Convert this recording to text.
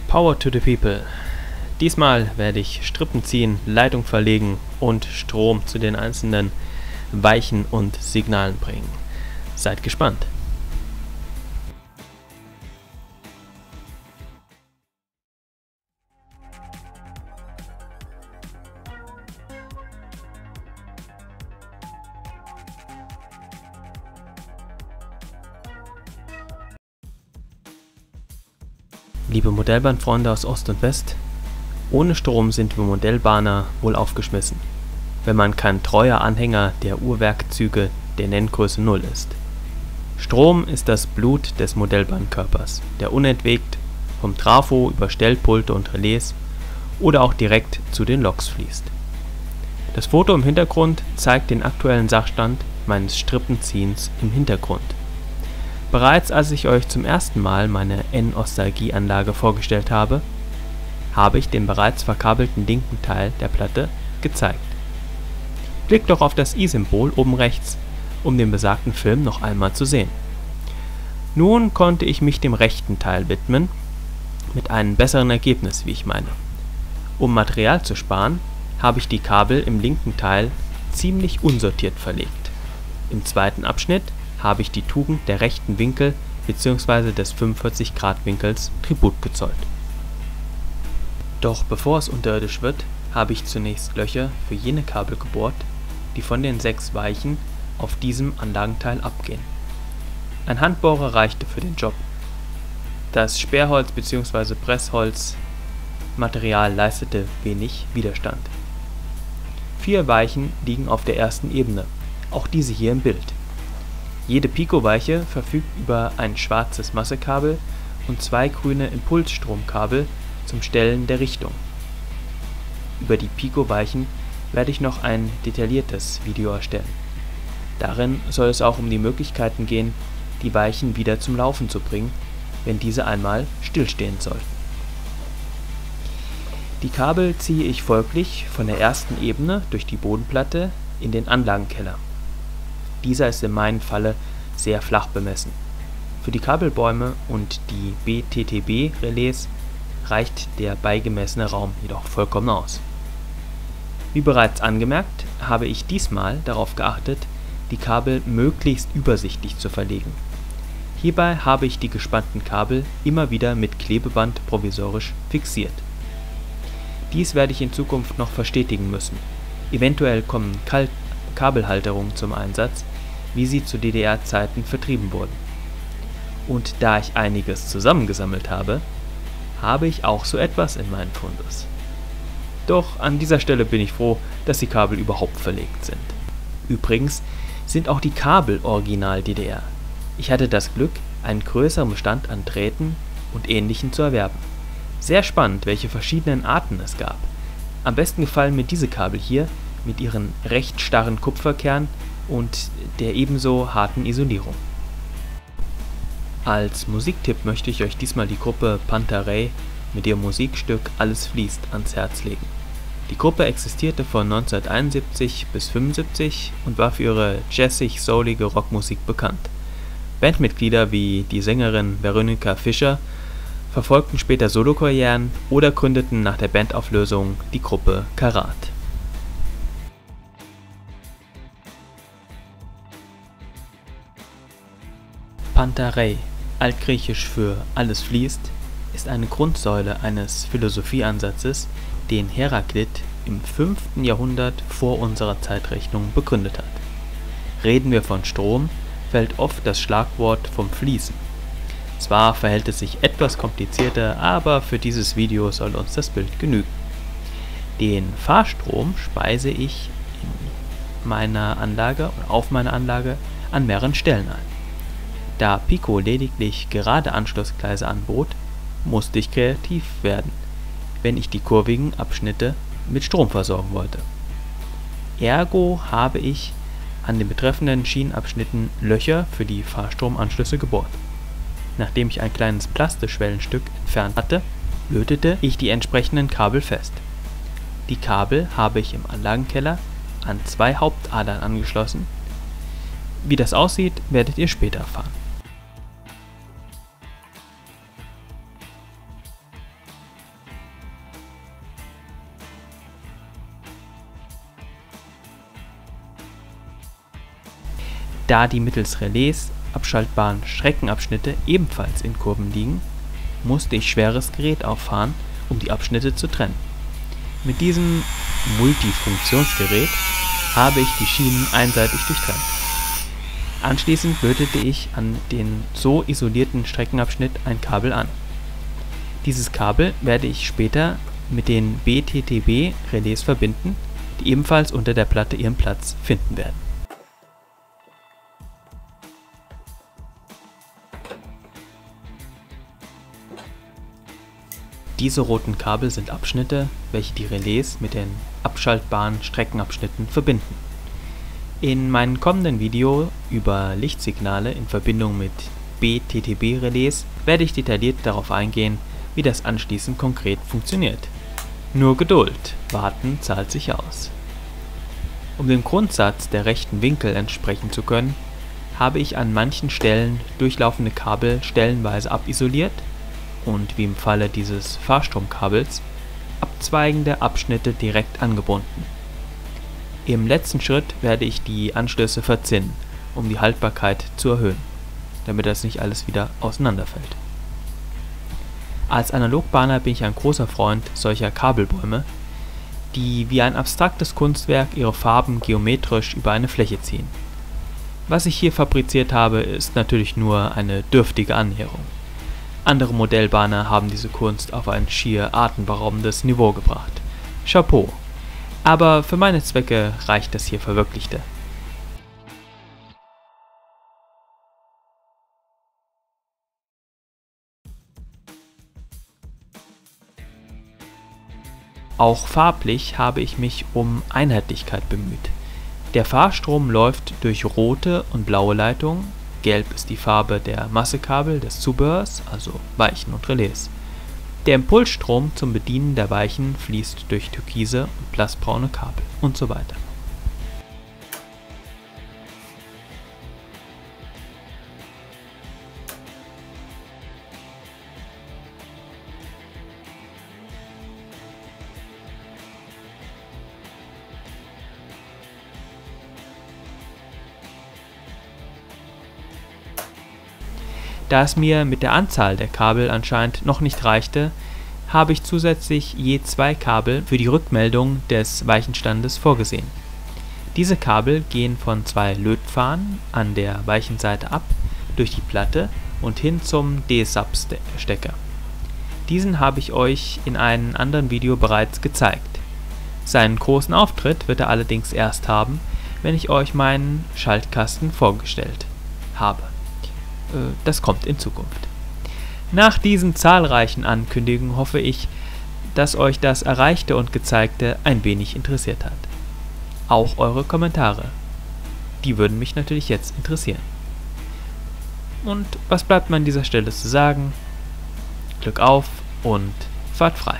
Power to the people. Diesmal werde ich Strippen ziehen, Leitung verlegen und Strom zu den einzelnen Weichen und Signalen bringen. Seid gespannt. Liebe Modellbahnfreunde aus Ost und West, ohne Strom sind wir Modellbahner wohl aufgeschmissen, wenn man kein treuer Anhänger der Uhrwerkzüge der Nenngröße 0 ist. Strom ist das Blut des Modellbahnkörpers, der unentwegt vom Trafo über Stellpulte und Relais oder auch direkt zu den Loks fließt. Das Foto im Hintergrund zeigt den aktuellen Sachstand meines Strippenziehens im Hintergrund. Bereits als ich euch zum ersten Mal meine N-Ostalgie-Anlage vorgestellt habe, habe ich den bereits verkabelten linken Teil der Platte gezeigt. Klickt doch auf das i-Symbol oben rechts, um den besagten Film noch einmal zu sehen. Nun konnte ich mich dem rechten Teil widmen, mit einem besseren Ergebnis, wie ich meine. Um Material zu sparen, habe ich die Kabel im linken Teil ziemlich unsortiert verlegt. Im zweiten Abschnitt habe ich die Tugend der rechten Winkel bzw. des 45-Grad-Winkels Tribut gezollt. Doch bevor es unterirdisch wird, habe ich zunächst Löcher für jene Kabel gebohrt, die von den 6 Weichen auf diesem Anlagenteil abgehen. Ein Handbohrer reichte für den Job. Das Sperrholz bzw. Pressholzmaterial leistete wenig Widerstand. 4 Weichen liegen auf der ersten Ebene, auch diese hier im Bild. Jede Pico-Weiche verfügt über ein schwarzes Massekabel und 2 grüne Impulsstromkabel zum Stellen der Richtung. Über die Pico-Weichen werde ich noch ein detailliertes Video erstellen. Darin soll es auch um die Möglichkeiten gehen, die Weichen wieder zum Laufen zu bringen, wenn diese einmal stillstehen sollten. Die Kabel ziehe ich folglich von der ersten Ebene durch die Bodenplatte in den Anlagenkeller. Dieser ist in meinem Falle sehr flach bemessen. Für die Kabelbäume und die BTTB-Relais reicht der beigemessene Raum jedoch vollkommen aus. Wie bereits angemerkt, habe ich diesmal darauf geachtet, die Kabel möglichst übersichtlich zu verlegen. Hierbei habe ich die gespannten Kabel immer wieder mit Klebeband provisorisch fixiert. Dies werde ich in Zukunft noch verstetigen müssen. Eventuell kommen Kabelhalterungen zum Einsatz, wie sie zu DDR-Zeiten vertrieben wurden. Und da ich einiges zusammengesammelt habe, habe ich auch so etwas in meinem Fundus. Doch an dieser Stelle bin ich froh, dass die Kabel überhaupt verlegt sind. Übrigens sind auch die Kabel original DDR. Ich hatte das Glück, einen größeren Bestand an Drähten und Ähnlichem zu erwerben. Sehr spannend, welche verschiedenen Arten es gab. Am besten gefallen mir diese Kabel hier mit ihren recht starren Kupferkern und der ebenso harten Isolierung. Als Musiktipp möchte ich euch diesmal die Gruppe Pantarei mit ihrem Musikstück Alles fließt ans Herz legen. Die Gruppe existierte von 1971 bis 1975 und war für ihre jazzig-soulige Rockmusik bekannt. Bandmitglieder wie die Sängerin Veronika Fischer verfolgten später Solokarrieren oder gründeten nach der Bandauflösung die Gruppe Karat. Pantarei, altgriechisch für Alles fließt, ist eine Grundsäule eines Philosophieansatzes, den Heraklit im 5. Jahrhundert vor unserer Zeitrechnung begründet hat. Reden wir von Strom, fällt oft das Schlagwort vom Fließen. Zwar verhält es sich etwas komplizierter, aber für dieses Video soll uns das Bild genügen. Den Fahrstrom speise ich in meiner Anlage oder auf meiner Anlage an mehreren Stellen ein. Da Pico lediglich gerade Anschlussgleise anbot, musste ich kreativ werden, wenn ich die kurvigen Abschnitte mit Strom versorgen wollte. Ergo habe ich an den betreffenden Schienenabschnitten Löcher für die Fahrstromanschlüsse gebohrt. Nachdem ich ein kleines Plastischwellenstück entfernt hatte, lötete ich die entsprechenden Kabel fest. Die Kabel habe ich im Anlagenkeller an 2 Hauptadern angeschlossen. Wie das aussieht, werdet ihr später erfahren. Da die mittels Relais abschaltbaren Streckenabschnitte ebenfalls in Kurven liegen, musste ich schweres Gerät auffahren, um die Abschnitte zu trennen. Mit diesem Multifunktionsgerät habe ich die Schienen einseitig durchtrennt. Anschließend lötete ich an den so isolierten Streckenabschnitt ein Kabel an. Dieses Kabel werde ich später mit den BTTB-Relais verbinden, die ebenfalls unter der Platte ihren Platz finden werden. Diese roten Kabel sind Abschnitte, welche die Relais mit den abschaltbaren Streckenabschnitten verbinden. In meinem kommenden Video über Lichtsignale in Verbindung mit BTTB-Relais werde ich detailliert darauf eingehen, wie das anschließend konkret funktioniert. Nur Geduld, warten zahlt sich aus. Um dem Grundsatz der rechten Winkel entsprechen zu können, habe ich an manchen Stellen durchlaufende Kabel stellenweise abisoliert und, wie im Falle dieses Fahrstromkabels, abzweigende Abschnitte direkt angebunden. Im letzten Schritt werde ich die Anschlüsse verzinnen, um die Haltbarkeit zu erhöhen, damit das nicht alles wieder auseinanderfällt. Als Analogbahner bin ich ein großer Freund solcher Kabelbäume, die wie ein abstraktes Kunstwerk ihre Farben geometrisch über eine Fläche ziehen. Was ich hier fabriziert habe, ist natürlich nur eine dürftige Annäherung. Andere Modellbahner haben diese Kunst auf ein schier atemberaubendes Niveau gebracht. Chapeau! Aber für meine Zwecke reicht das hier Verwirklichte. Auch farblich habe ich mich um Einheitlichkeit bemüht. Der Fahrstrom läuft durch rote und blaue Leitungen, gelb ist die Farbe der Massekabel des Zubehörs, also Weichen und Relais. Der Impulsstrom zum Bedienen der Weichen fließt durch türkise und blassbraune Kabel und so weiter. Da es mir mit der Anzahl der Kabel anscheinend noch nicht reichte, habe ich zusätzlich je 2 Kabel für die Rückmeldung des Weichenstandes vorgesehen. Diese Kabel gehen von 2 Lötfahnen an der Weichenseite ab, durch die Platte und hin zum D-Sub-Stecker. Diesen habe ich euch in einem anderen Video bereits gezeigt. Seinen großen Auftritt wird er allerdings erst haben, wenn ich euch meinen Schaltkasten vorgestellt habe. Das kommt in Zukunft. Nach diesen zahlreichen Ankündigungen hoffe ich, dass euch das Erreichte und Gezeigte ein wenig interessiert hat. Auch eure Kommentare. Die würden mich natürlich jetzt interessieren. Und was bleibt mir an dieser Stelle zu sagen? Glück auf und fahrt frei.